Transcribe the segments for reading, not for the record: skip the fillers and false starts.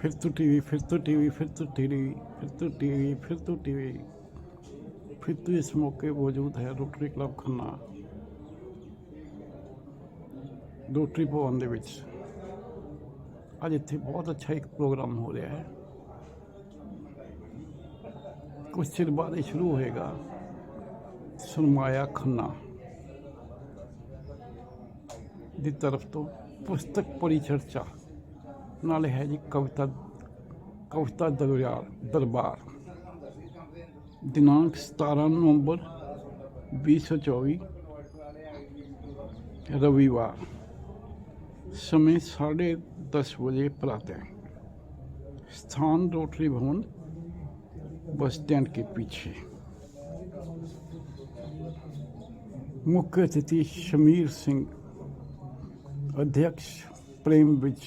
फिर तो टीवी, फिर तो टीवी, फिर तो टीवी, फिर तो टीवी, फिर तो टीवी। फिर तो इस मौके मौजूद है रोटरी क्लब खन्ना रोटरी भवन ਦੇ ਵਿੱਚ। ਅੱਜ ਇੱਥੇ ਬਹੁਤ ਅੱਛਾ ਇੱਕ ਪ੍ਰੋਗਰਾਮ ਹੋ ਰਿਹਾ ਹੈ। ਕੁਝ ਚਿਰ ਬਾਅਦ ਇਹ ਸ਼ੁਰੂ ਹੋਏਗਾ ਸਰਮਾਇਆ ਖੰਨਾ ਦੀ ਤਰਫ ਤੋਂ ਪੁਸਤਕ ਪਰਿਚਰਚਾ ਨਾਲ ਹੈ ਜੀ ਕਵਿਤਾ ਦਰਬਾਰ दिनांक 17 नवंबर 2024 रविवार, समय 10:30 बजे प्रातः। स्थान रोटरी भवन बस स्टैंड के पीछे। मुख्य अतिथि शमीर सिंह, अध्यक्ष प्रेम विज,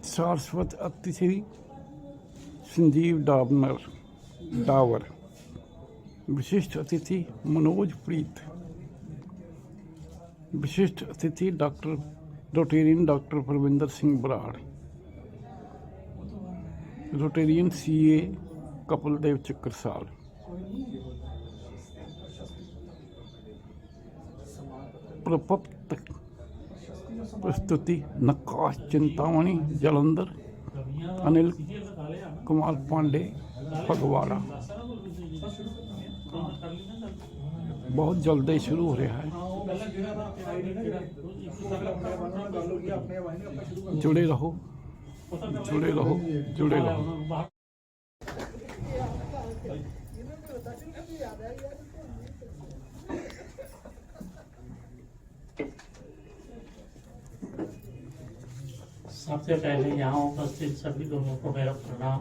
सारस्वत अतिथि संजीव डावर, विशिष्ट अतिथि मनोज प्रीत, विशिष्ट अतिथि Rotarian doctor Parvinder Singh Brar, Rotarian CA Kapildev Chakrasal, प्रस्तुति नक्काश चिंतामणि जालंधर, अनिल कुमार पांडे फगवाड़ा। बहुत जल्द ही शुरू हो रहा है। जुड़े रहो, जुड़े रहो, जुड़े रहो। सबसे पहले यहाँ उपस्थित सभी लोगों को मेरा प्रणाम।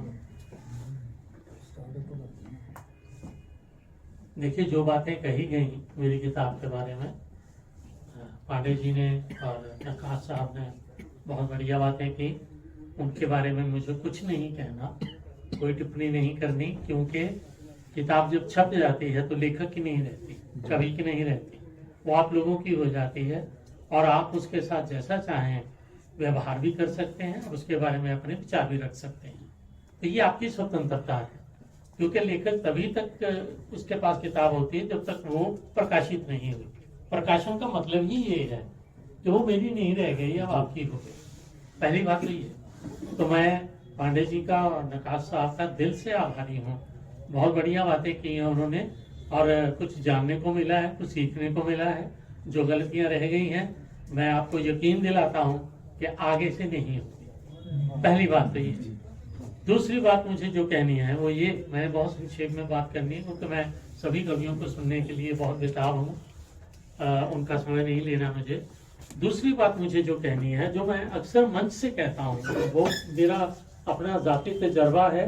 देखिए, जो बातें कही गई मेरी किताब के बारे में, पांडे जी ने और नक्काश साहब ने बहुत बढ़िया बातें की। उनके बारे में मुझे कुछ नहीं कहना, कोई टिप्पणी नहीं करनी, क्योंकि किताब जब छप जाती है तो लेखक की नहीं रहती, कवि की नहीं रहती, वो आप लोगों की हो जाती है और आप उसके साथ जैसा चाहें व्यवहार भी कर सकते हैं और उसके बारे में अपने विचार भी रख सकते हैं। तो ये आपकी स्वतंत्रता है, क्योंकि लेखक तभी तक उसके पास किताब होती है जब तक वो प्रकाशित नहीं हुई। प्रकाशन का मतलब ही ये है कि वो मेरी नहीं रह गई, अब आपकी हो गई। पहली बात तो ये। तो मैं पांडे जी का और नक्काश साहब का दिल से आभारी हूँ। बहुत बढ़िया बातें की हैं उन्होंने और कुछ जानने को मिला है, कुछ सीखने को मिला है। जो गलतियां रह गई हैं मैं आपको यकीन दिलाता हूँ कि आगे से नहीं होती। पहली बात तो ये। दूसरी बात मुझे जो कहनी है वो ये, मैंने बहुत संक्षेप में बात करनी है क्योंकि मैं सभी कवियों को सुनने के लिए बहुत बेताब हूँ, उनका समय नहीं लेना मुझे। दूसरी बात मुझे जो कहनी है, जो मैं अक्सर मंच से कहता हूँ, वो मेरा अपना जाति तजर्बा है।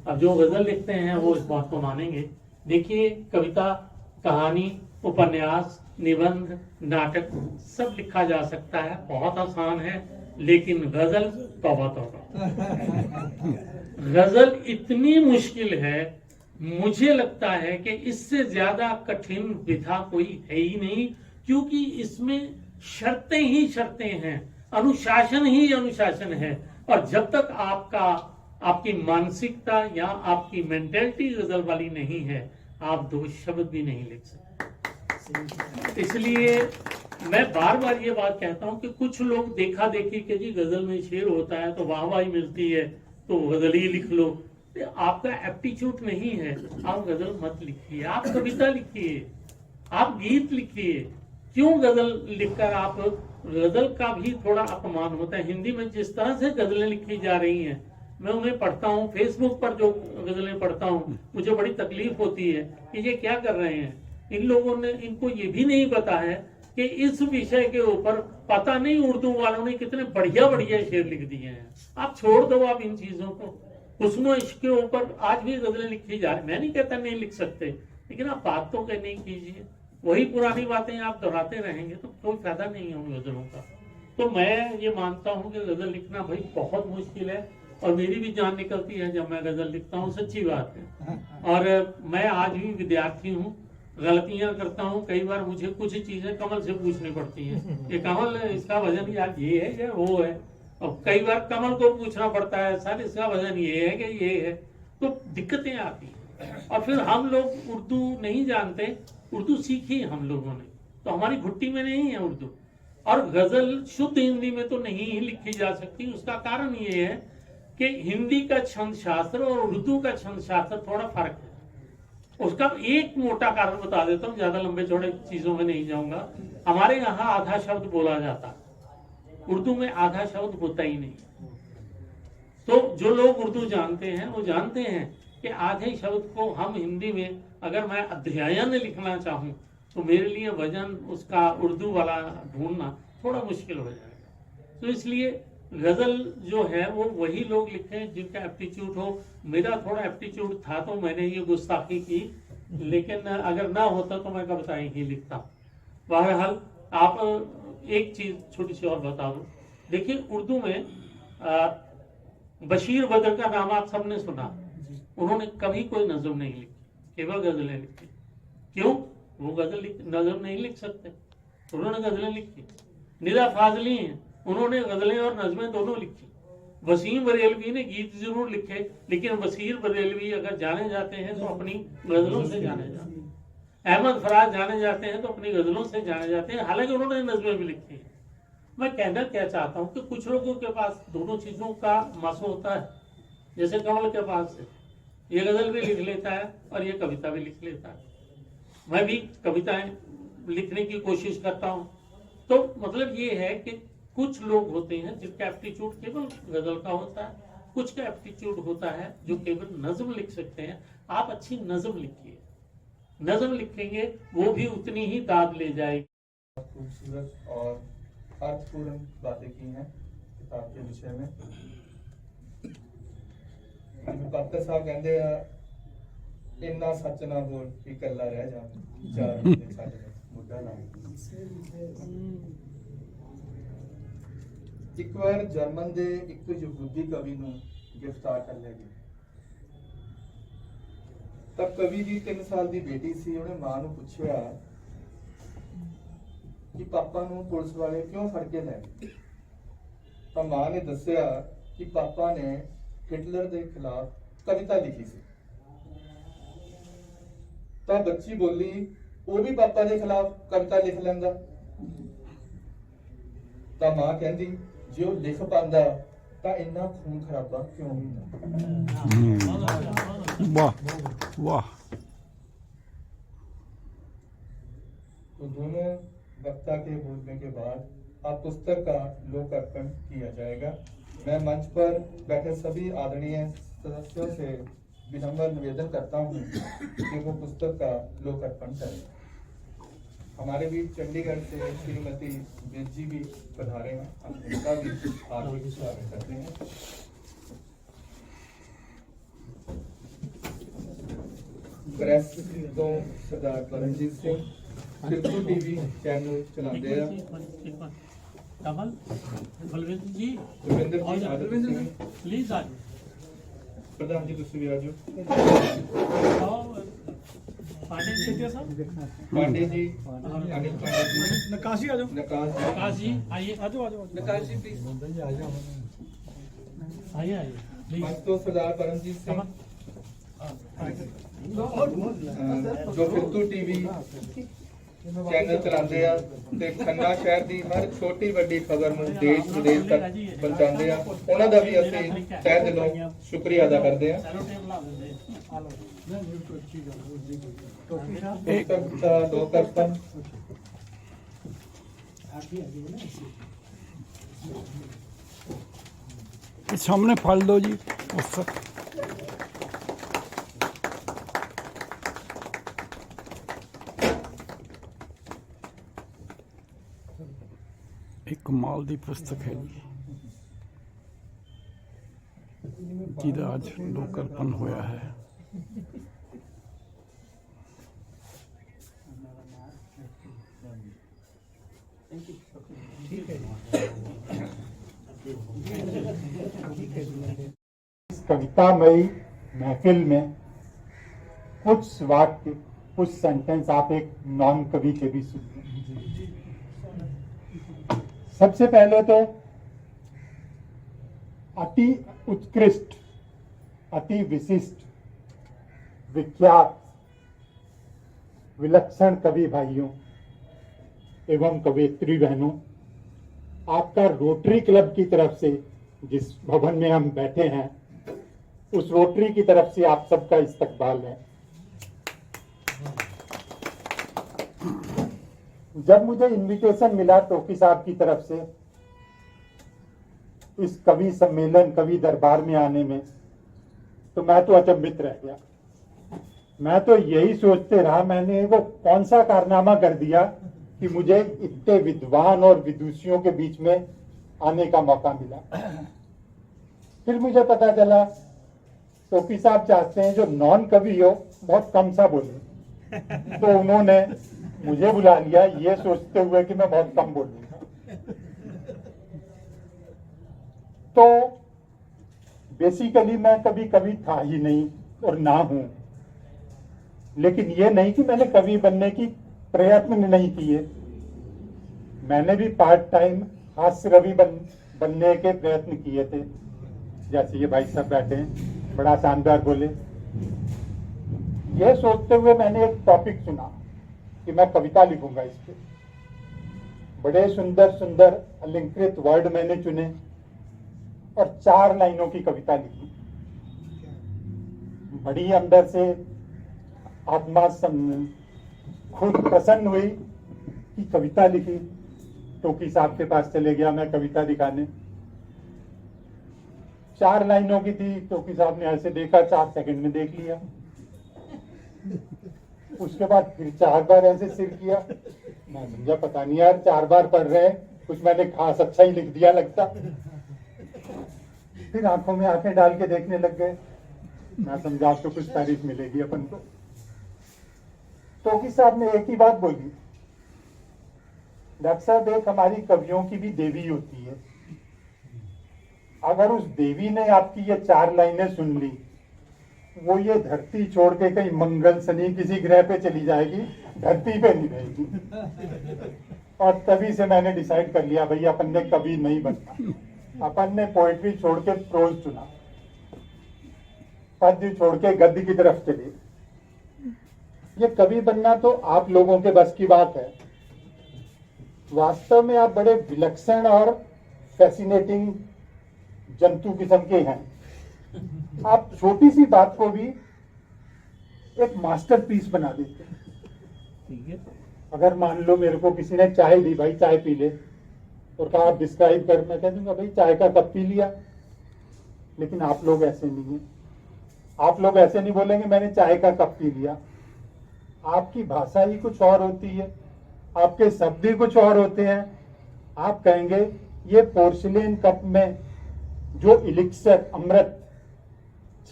अब जो गजल लिखते हैं वो इस बात को मानेंगे। देखिए, कविता, कहानी, उपन्यास, निबंध, नाटक सब लिखा जा सकता है, बहुत आसान है। लेकिन गजल तौबा तौबा, गजल इतनी मुश्किल है, मुझे लगता है कि इससे ज्यादा कठिन विधा कोई है ही नहीं, क्योंकि इसमें शर्तें ही शर्तें हैं, अनुशासन ही अनुशासन है। और जब तक आपकी मानसिकता या आपकी मेंटेलिटी गजल वाली नहीं है, आप दो शब्द भी नहीं लिख सकते। इसलिए मैं बार बार ये बात कहता हूं कि कुछ लोग देखा देखी कि जी गजल में शेर होता है तो वाहवाही मिलती है तो गजल ही लिख लो। आपका एप्टीट्यूड नहीं है, आप गजल मत लिखिए, आप कविता लिखिए, आप गीत लिखिए। क्यों गजल लिखकर आप, गजल का भी थोड़ा अपमान होता है। हिंदी में जिस तरह से गजलें लिखी जा रही हैं, मैं उन्हें पढ़ता हूँ, फेसबुक पर जो गजलें पढ़ता हूँ, मुझे बड़ी तकलीफ होती है कि ये क्या कर रहे हैं। इन लोगों ने, इनको ये भी नहीं पता है कि इस विषय के ऊपर पता नहीं उर्दू वालों ने कितने बढ़िया बढ़िया शेर लिख दिए हैं। आप छोड़ दो आप इन चीजों को। हुस्न इश्क के ऊपर आज भी गजलें लिखी जा रही। मैं नहीं कहता नहीं लिख सकते, लेकिन आप बात तो नहीं कीजिए। वही पुरानी बातें आप दोहराते रहेंगे तो कोई फायदा नहीं है उन गजलों का। तो मैं ये मानता हूँ कि गजल लिखना भाई बहुत मुश्किल है और मेरी भी जान निकलती है जब मैं गजल लिखता हूँ, सच्ची बात है। और मैं आज भी विद्यार्थी हूँ गलतियां करता हूँ, कई बार मुझे कुछ चीजें कमल से पूछनी पड़ती हैं कि कमल इसका वजन यार ये है या वो है, और कई बार कमल को पूछना पड़ता है सर इसका वजन ये है कि ये है, तो दिक्कतें आती हैं। और फिर हम लोग उर्दू नहीं जानते, उर्दू सीखी हम लोगों ने, तो हमारी घुट्टी में नहीं है उर्दू, और गजल शुद्ध हिंदी में तो नहीं ही लिखी जा सकती। उसका कारण ये है कि हिंदी का छंद शास्त्र और उर्दू का छंद शास्त्र थोड़ा फर्क है। उसका एक मोटा कारण बता देता हूँ, ज्यादा लंबे चौड़े चीजों में नहीं जाऊंगा। हमारे यहाँ आधा शब्द बोला जाता है, उर्दू में आधा शब्द होता ही नहीं। तो जो लोग उर्दू जानते हैं वो जानते हैं कि आधे शब्द को हम हिंदी में अगर मैं अध्ययन लिखना चाहूं तो मेरे लिए वजन उसका उर्दू वाला ढूंढना थोड़ा मुश्किल हो जाएगा। तो इसलिए गजल जो है वो वही लोग लिखें जिनका एप्टीट्यूड हो। मेरा थोड़ा एप्टीट्यूड था तो मैंने ये गुस्ताखी की, लेकिन अगर ना होता तो मैं कविताएं ही लिखता। बहरहाल आप एक चीज छोटी सी और बता दो, देखिए उर्दू में बशीर बद्र का नाम आप सबने सुना, उन्होंने कभी कोई नज़म नहीं लिखी, केवल गजलें लिखी। क्यों? वो नज़म नहीं लिख सकते, उन्होंने गजलें लिखी। निदा फाजली हैं, उन्होंने गजलें और नज़में दोनों लिखी। वसीम बरेलवी ने गीत जरूर लिखे, लेकिन बशीर बरेलवी अगर जाने जाते हैं तो अपनी गजलों से जाने जाते हैं। अहमद फराज जाने जाते हैं तो अपनी गजलों से जाने जाते हैं, हालांकि उन्होंने नज़में भी लिखी हैं। मैं कहना क्या चाहता हूँ कि कुछ लोगों के पास दोनों चीजों का मस होता है, जैसे कमल के पास है, ये गजल भी लिख लेता है और ये कविता भी लिख लेता है। मैं भी कविताएं लिखने की कोशिश करता हूँ। तो मतलब ये है कि कुछ लोग होते हैं जिनका एप्टीट्यूड केवल गजल का होता है, कुछ का एप्टीट्यूड होता है जो केवल नज्म लिख सकते हैं। आप अच्छी नज्म लिखिए, नज्म लिखेंगे वो भी उतनी ही दाद ले जाएगी। खूबसूरत और अर्थपूर्ण बातें की हैं किताब के विषय में। पात्र साहब कहते हैं इन्ना सच ना बोल कि कल्ला रह जा चार बंदे छड्ड दे मुद्दा ना। एक बार जर्मन ਦੇ ਇੱਕ ਯਹੂਦੀ ਕਵੀ ਨੂੰ गिरफ्तार कर लिया गया। तब कवि ਦੀ 3 ਸਾਲ ਦੀ ਬੇਟੀ ਸੀ, ਉਹਨੇ ਮਾਂ ਨੂੰ ਪੁੱਛਿਆ कि पापा ਨੂੰ पुलिस वाले क्यों फड़ के ले गए। तो मां ने दसिया कि पापा ने हिटलर के खिलाफ कविता लिखी सी। तो बच्ची बोली वो भी पापा के खिलाफ कविता लिख लेंदा। तो मां कहती जो लिख पांदा तो इन्ना खून खराबा क्यों होंदा। वाह वाह। तो दोनों वक्ता के बोलने के बाद आप पुस्तक का लोकार्पण किया जाएगा। मैं मंच पर बैठे सभी आदरणीय सदस्यों से विनम्र निवेदन करता हूं कि वो पुस्तक का लोकार्पण करें। हमारे बीच चंडीगढ़ से श्रीमती बेद जी भी पधारे हैं, हम उनका भी हार्दिक स्वागत करते हैं। प्रेस तो सरदार परमजीत सिंह फिरतू टीवी चैनल चलाते हैं। कमल बलविंदर जी, रविंदर जी, आदर्श सिंह प्लीज आ प्रधान जी तुसी भी आ जाओ। पांडे जी साहब, पांडे जी, अनिल पांडे जी, नकाशी आ जाओ। नकाश जी आइए, आ जाओ नकाश जी प्लीज आइए आइए। मंच तो सरदार परमजीत सिंह जो फिरतू टीवी चैनल चलाते हैं ते खन्ना शहर की हर छोटी बड़ी खबर ਨੂੰ देश विदेश तक पहुंचाते हैं। ਉਹਨਾਂ ਦਾ ਵੀ ਅਸੀਂ ਤਹਿ ਦਿਲੋਂ ਸ਼ੁਕਰੀਆ ਅਦਾ ਕਰਦੇ ਹਾਂ। पुस्तक का लोकार्पण सामने फल दो जी पुस्तक। एक कमाल दी पुस्तक है जी, जिहदा अज लोकार्पण होया है। इस कवितामयी महफिल में कुछ वाक्य कुछ सेंटेंस आप एक नॉन कवि के भी सुनिए। सबसे पहले तो अति उत्कृष्ट, अति विशिष्ट, विख्यात, विलक्षण कवि भाइयों एवं कवयित्री बहनों, आपका रोटरी क्लब की तरफ से, जिस भवन में हम बैठे हैं, उस रोटरी की तरफ से आप सबका इस्तकबाल है। जब मुझे इनविटेशन मिला टोकी साहब की तरफ से इस कवि सम्मेलन, कवि दरबार में आने में, तो मैं तो अचंभित रह गया। मैं तो यही सोचते रहा, मैंने वो कौन सा कारनामा कर दिया कि मुझे इतने विद्वान और विदुषियों के बीच में आने का मौका मिला। फिर मुझे पता चला टोपी साहब चाहते हैं जो नॉन कवि हो बहुत कम सा बोले, तो उन्होंने मुझे बुला लिया ये सोचते हुए कि मैं बहुत कम बोलूंगा। तो बेसिकली मैं कभी कवि था ही नहीं और ना हूं, लेकिन ये नहीं कि मैंने कवि बनने की प्रयत्न नहीं किए। मैंने भी पार्ट टाइम हास्य कवि बनने के प्रयत्न किए थे, जैसे ये भाई साहब बैठे हैं, बड़ा शानदार बोले। यह सोचते हुए मैंने एक टॉपिक चुना कि मैं कविता लिखूंगा इस पे। बड़े सुंदर सुंदर अलंकृत वर्ड मैंने चुने और 4 लाइनों की कविता लिखी। बड़ी अंदर से आत्मा खुद प्रसन्न हुई कि कविता लिखी। टोकी साहब के पास चले गया मैं कविता दिखाने। 4 लाइनों की थी। टोकी साहब ने ऐसे देखा, 4 सेकंड में देख लिया। उसके बाद फिर 4 बार ऐसे सिर किया। मैं समझा पता नहीं यार 4 बार पढ़ रहे हैं, कुछ मैंने खास अच्छा ही लिख दिया लगता। फिर आंखों में आंखें डाल के देखने लग गए। मैं समझा तो कुछ तारीफ मिलेगी अपन को। टोकी साहब ने एक ही बात बोली, डॉक्टर साहब एक हमारी कवियों की भी देवी होती है। अगर उस देवी ने आपकी ये 4 लाइनें सुन ली, वो ये धरती छोड़ के कहीं मंगल शनि किसी ग्रह पे चली जाएगी, धरती पे नहीं रहेगी। और तभी से मैंने डिसाइड कर लिया भाई अपन ने कवि नहीं बनना। अपन ने पोएट्री छोड़ के प्रोज चुना, पद्य छोड़ के गद्य की तरफ चले। ये कवि बनना तो आप लोगों के बस की बात है। वास्तव में आप बड़े विलक्षण और फैसिनेटिंग जंतु किस्म के हैं। आप छोटी सी बात को भी एक मास्टरपीस बना देते हैं। ठीक है। अगर मान लो मेरे को किसी ने चाय दी, भाई चाय पी ले, और कहा आप डिस्क्राइब कर, मैं कह दूंगा भाई चाय का कप पी लिया। लेकिन आप लोग ऐसे नहीं है। आप लोग ऐसे नहीं बोलेंगे मैंने चाय का कप पी लिया। आपकी भाषा ही कुछ और होती है, आपके शब्द ही कुछ और होते हैं। आप कहेंगे ये पोर्सिलेन कप में जो इलिक्सर अमृत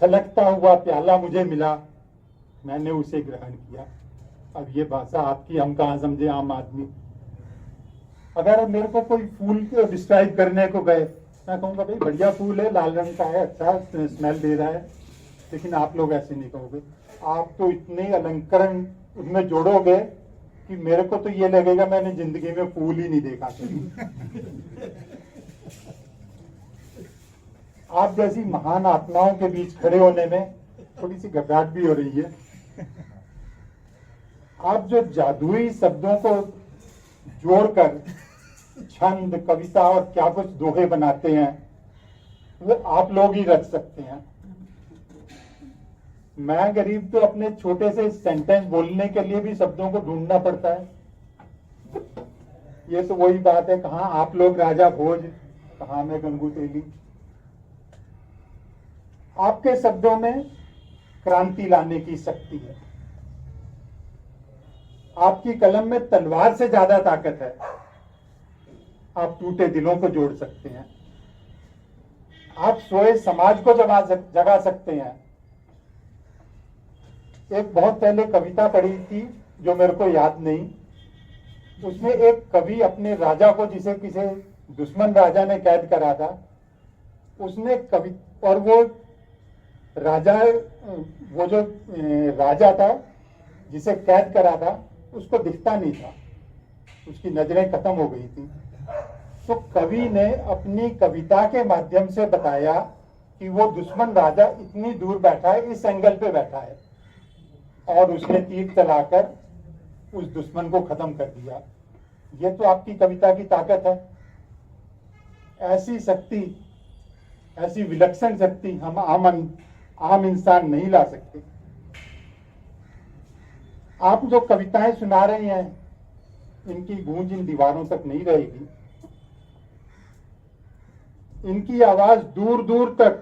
छलकता हुआ प्याला मुझे मिला, मैंने उसे ग्रहण किया। अब ये भाषा आपकी हम कहाँ समझे आम आदमी। अगर मेरे को कोई फूल को डिस्क्राइब करने को गए, मैं कहूँगा भाई बढ़िया फूल है, लाल रंग का है, अच्छा स्मेल दे रहा है। लेकिन आप लोग ऐसे नहीं कहोगे। आप तो इतने अलंकरण उसमें जोड़ोगे कि मेरे को तो ये लगेगा मैंने जिंदगी में फूल ही नहीं देखा कभी। आप जैसी महान आत्माओं के बीच खड़े होने में थोड़ी सी घबराहट भी हो रही है। आप जो जादुई शब्दों को जोड़कर छंद, कविता और क्या कुछ दोहे बनाते हैं, वो आप लोग ही रच सकते हैं। मैं गरीब तो अपने छोटे से सेंटेंस बोलने के लिए भी शब्दों को ढूंढना पड़ता है। ये तो वही बात है, कहाँ आप लोग राजा भोज, कहाँ मैं गंगू तेली। आपके शब्दों में क्रांति लाने की शक्ति है। आपकी कलम में तलवार से ज्यादा ताकत है। आप टूटे दिलों को जोड़ सकते हैं। आप सोए समाज को जगा सकते हैं। एक बहुत पहले कविता पढ़ी थी जो मेरे को याद नहीं, उसमें एक कवि अपने राजा को, जिसे किसी दुश्मन राजा ने कैद करा था, उसने कवि, और वो जो राजा था जिसे कैद करा था उसको दिखता नहीं था, उसकी नजरें खत्म हो गई थी। तो कवि ने अपनी कविता के माध्यम से बताया कि वो दुश्मन राजा इतनी दूर बैठा है, इस एंगल पे बैठा है, और उसने तीर चलाकर उस दुश्मन को खत्म कर दिया। ये तो आपकी कविता की ताकत है। ऐसी शक्ति, ऐसी विलक्षण शक्ति हम आम इंसान नहीं ला सकते। आप जो कविताएं सुना रहे हैं, इनकी गूंज इन दीवारों तक नहीं रहेगी। इनकी आवाज दूर दूर तक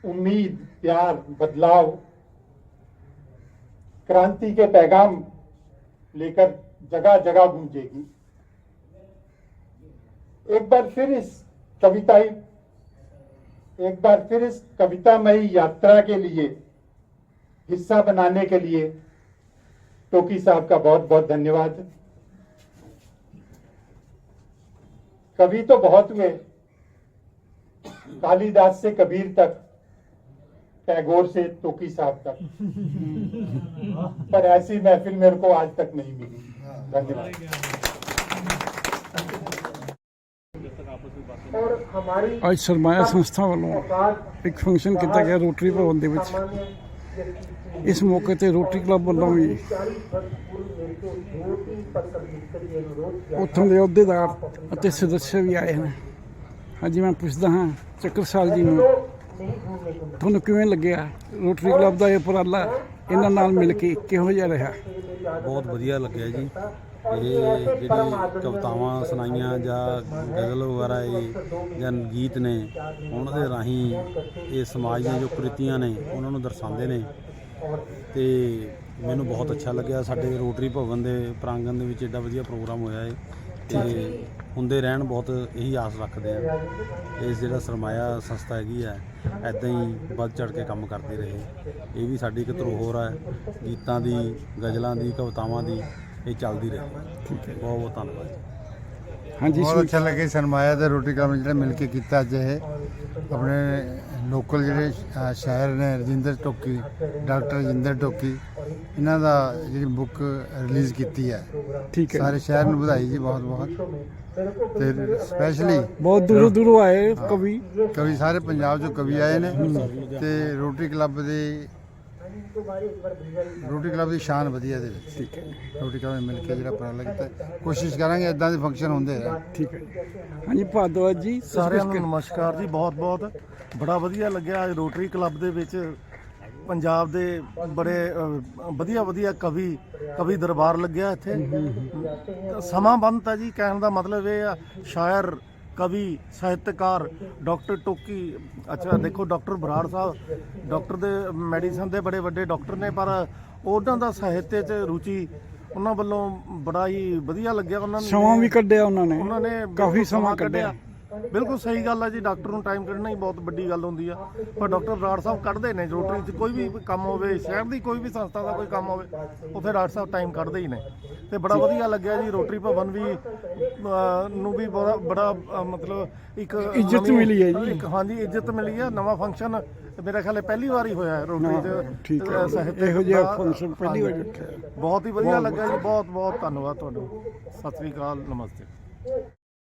उम्मीद, प्यार, बदलाव, क्रांति के पैगाम लेकर जगह जगह गूंजेगी। एक बार फिर इस कवितामयी यात्रा के लिए हिस्सा बनाने के लिए टोकी साहब का बहुत बहुत धन्यवाद। कवि तो बहुत हुए, कालिदास से कबीर तक, टैगोर से टोकी साहब तक, पर ऐसी महफिल मेरे को आज तक नहीं मिली। धन्यवाद। और हमारी ਅੱਜ ਸਰਮਾਇਆ ਸੰਸਥਾ ਵੱਲੋਂ ਇੱਕ ਫੰਕਸ਼ਨ ਕੀਤਾ ਗਿਆ ਰੋਟਰੀ ਭਵਨ ਦੇ ਵਿੱਚ। ਇਸ ਮੌਕੇ ਤੇ ਰੋਟਰੀ ਕਲੱਬ ਵੱਲੋਂ ਵੀ ਉੱਥੋਂ ਦੇ ਅਹੁਦੇਦਾਰ ਅਤੇ ਸਦੱਸਿਆ ਵੀ ਆਏ ਹਨ। ਹਾਂਜੀ, ਮੈਂ ਪੁੱਛਦਾ ਹਾਂ ਚੱਕਰਸਾਲ ਜੀ ਨੂੰ, ਤੁਹਾਨੂੰ ਕਿਵੇਂ ਲੱਗਿਆ ਰੋਟਰੀ ਕਲੱਬ ਦਾ ਇਹ ਉਪਰਾਲਾ ਇਹਨਾਂ ਨਾਲ ਮਿਲ ਕੇ ਕਿਹੋ ਜਿਹਾ ਰਿਹਾ? ਬਹੁਤ ਵਧੀਆ ਲੱਗਿਆ ਜੀ। ਇਹ ਜਿਹੜੀ ਕਵਿਤਾਵਾਂ ਸੁਣਾਈਆਂ ਜਾਂ ਗਜ਼ਲ ਵਗੈਰਾ ਜਾਂ ਗੀਤ ਨੇ, ਉਹਨਾਂ ਦੇ ਰਾਹੀਂ ਇਹ ਸਮਾਜ ਦੀਆਂ ਜੋ ਕੁਰੀਤੀਆਂ ਨੇ ਉਹਨਾਂ ਨੂੰ ਦਰਸਾਉਂਦੇ ਨੇ, ਤੇ ਮੈਨੂੰ ਬਹੁਤ ਅੱਛਾ ਲੱਗਿਆ। ਸਾਡੇ ਰੋਟਰੀ ਭਵਨ ਦੇ ਪ੍ਰਾਂਗਣ ਦੇ ਵਿੱਚ ਐਡਾ ਵਧੀਆ ਪ੍ਰੋਗਰਾਮ ਹੋਇਆ ਹੈ ਤੇ ਹੁੰਦੇ ਰਹਿਣ, ਬਹੁਤ ਇਹੀ ਆਸ ਰੱਖਦੇ ਆ। ਇਸ ਜਿਹੜਾ ਸਰਮਾਇਆ ਸੰਸਥਾ ਹੈਗੀ ਹੈ, ਇੱਦਾਂ ਹੀ ਵੱਧ ਚੜ੍ਹ ਕੇ ਕੰਮ ਕਰਦੇ ਰਹੇ। ਇਹ ਵੀ ਸਾਡੀ ਇੱਕ ਧਰੋਹਰ ਹੈ, ਗੀਤਾਂ ਦੀ, ਗਜ਼ਲਾਂ ਦੀ, ਕਵਿਤਾਵਾਂ ਦੀ, ਇਹ ਚੱਲਦੀ ਰਹੇ। ਬਹੁਤ ਬਹੁਤ ਧੰਨਵਾਦ। ਹਾਂਜੀ, ਬਹੁਤ ਅੱਛਾ ਲੱਗੇ ਸਰਮਾਇਆ ਤੇ ਰੋਟਰੀ ਕਲੱਬ ਨੇ ਜਿਹੜਾ ਮਿਲ ਕੇ ਕੀਤਾ ਅੱਜ ਇਹ ਆਪਣੇ ਲੋਕਲ ਜਿਹੜੇ ਸ਼ਾਇਰ ਨੇ Rajinder talkie, doctor Rajinder talkie, ਇਹਨਾਂ ਦਾ ਜਿਹੜੀ ਬੁੱਕ ਰਿਲੀਜ਼ ਕੀਤੀ ਹੈ। ਠੀਕ ਹੈ, ਸਾਰੇ ਸ਼ਹਿਰ ਨੂੰ ਵਧਾਈ ਜੀ, ਬਹੁਤ ਬਹੁਤ। ਤੇ ਸਪੈਸ਼ਲੀ ਬਹੁਤ ਦੂਰੋਂ ਦੂਰੋਂ ਆਏ ਕਵੀ ਸਾਰੇ ਪੰਜਾਬ ਚੋਂ ਕਵੀ ਆਏ ਨੇ, ਤੇ ਰੋਟਰੀ ਕਲੱਬ ਦੀ ਸ਼ਾਨ ਵਧੀਆ ਦੇ ਵਿੱਚ। ਠੀਕ ਹੈ, ਰੋਟਰੀ ਕਲੱਬ ਨੇ ਮਿਲ ਕੇ ਜਿਹੜਾ ਉਪਰਾਲਾ ਕੀਤਾ, ਕੋਸ਼ਿਸ਼ ਕਰਾਂਗੇ ਇਦਾਂ ਦੇ ਫੰਕਸ਼ਨ ਹੁੰਦੇ ਰਹਿਣ। ਠੀਕ ਹੈ। ਹਾਂਜੀ, ਭਾਰਦਵਾਜ ਜੀ, ਸਾਰਿਆਂ ਨੂੰ ਨਮਸਕਾਰ ਜੀ। ਬਹੁਤ ਬਹੁਤ ਬੜਾ ਵਧੀਆ ਲੱਗਿਆ ਅੱਜ ਰੋਟਰੀ ਕਲੱਬ ਦੇ ਵਿੱਚ ਪੰਜਾਬ ਦੇ ਬੜੇ ਵਧੀਆ ਕਵੀ ਦਰਬਾਰ ਲੱਗਿਆ ਇੱਥੇ। ਸਮਾਂ ਬੰਦ ਹੈ ਜੀ, ਕਹਿਣ ਦਾ ਮਤਲਬ ਇਹ ਆ, ਸ਼ਾਇਰ, ਕਵੀ, ਸਾਹਿਤਕਾਰ ਡਾਕਟਰ ਟੋਕੀ, ਅੱਛਾ ਦੇਖੋ ਡਾਕਟਰ ਬਰਾੜ ਸਾਹਿਬ ਡਾਕਟਰ ਦੇ ਮੈਡੀਸਨ ਦੇ ਬੜੇ ਵੱਡੇ ਡਾਕਟਰ ਨੇ, ਪਰ ਉਹਨਾਂ ਦਾ ਸਾਹਿਤ 'ਚ ਰੁਚੀ ਉਹਨਾਂ ਵੱਲੋਂ ਬੜਾ ਹੀ ਵਧੀਆ ਲੱਗਿਆ। ਉਹਨਾਂ ਨੇ ਸਮਾਂ ਵੀ ਕੱਢਿਆ, ਉਹਨਾਂ ਨੇ ਕਾਫੀ ਬਿਲਕੁਲ ਸਮਾਂ ਕੱਢਿਆ। ਬਿਲਕੁਲ ਸਹੀ ਗੱਲ ਹੈ ਜੀ। ਡਾਕਟਰ ਨੂੰ ਟਾਈਮ ਕੱਢਣਾ ਹੀ ਬਹੁਤ ਵੱਡੀ ਗੱਲ ਹੁੰਦੀ ਆ, ਪਰ ਡਾਕਟਰ ਬਰਾੜ ਸਾਹਿਬ ਕੱਢਦੇ ਨੇ। ਰੋਟਰੀ 'ਚ ਕੋਈ ਵੀ ਕੰਮ ਹੋਵੇ, ਸ਼ਹਿਰ ਦੀ ਕੋਈ ਵੀ ਸੰਸਥਾ ਦਾ ਕੋਈ ਕੰਮ ਹੋਵੇ, ਉੱਥੇ ਡਾਕਟਰ ਸਾਹਿਬ ਟਾਈਮ ਕੱਢਦੇ ਹੀ ਨੇ, ਤੇ ਬੜਾ ਵਧੀਆ ਲੱਗਿਆ ਜੀ। ਰੋਟਰੀ ਭਵਨ ਵੀ ਨੂੰ ਵੀ ਬੜਾ ਮਤਲਬ ਇੱਕ ਇੱਜ਼ਤ ਮਿਲੀ ਹੈ ਜੀ। ਹਾਂਜੀ, ਇੱਜ਼ਤ ਮਿਲੀ ਹੈ। ਨਵਾਂ ਫੰਕਸ਼ਨ ਮੇਰਾ ਖਿਆਲ ਹੈ ਪਹਿਲੀ ਵਾਰ ਹੀ ਹੋਇਆ ਰੋਟਰੀ 'ਚ। ਠੀਕ ਹੈ, ਇਹੋ ਜਿਹਾ ਫੰਕਸ਼ਨ ਪਹਿਲੀ ਵਾਰ ਰੱਖਿਆ। ਬਹੁਤ ਹੀ ਵਧੀਆ ਲੱਗਾ ਜੀ। ਬਹੁਤ ਬਹੁਤ ਧੰਨਵਾਦ ਤੁਹਾਡਾ। ਸਤਿ ਸ੍ਰੀ ਅਕਾਲ, ਨਮਸਤੇ।